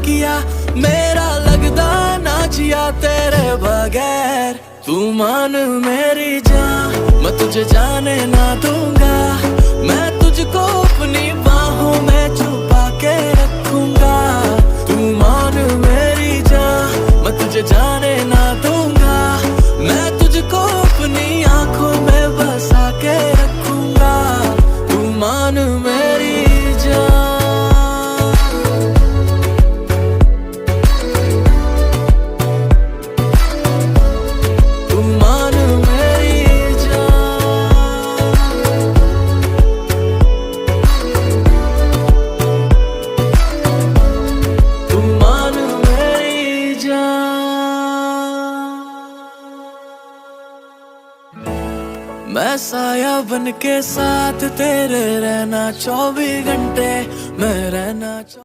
किया, मेरा लगदा ना जिया तेरे बगैर। तू मान मेरी जान, मैं तुझे जाने ना दूंगा, मैं तुझको अपनी बाहों में छुपा के रखूंगा। तू मान मेरी जान, मैं तुझे जाने ना दूंगा, मैं तुझको अपनी आंखों में बसा के रखूंगा। तू मान मेरी जान, तू मान मेरी जान, तू मान मेरी जान। मैं साया बन के साथ तेरे रहना 24 घंटे, मैं रहना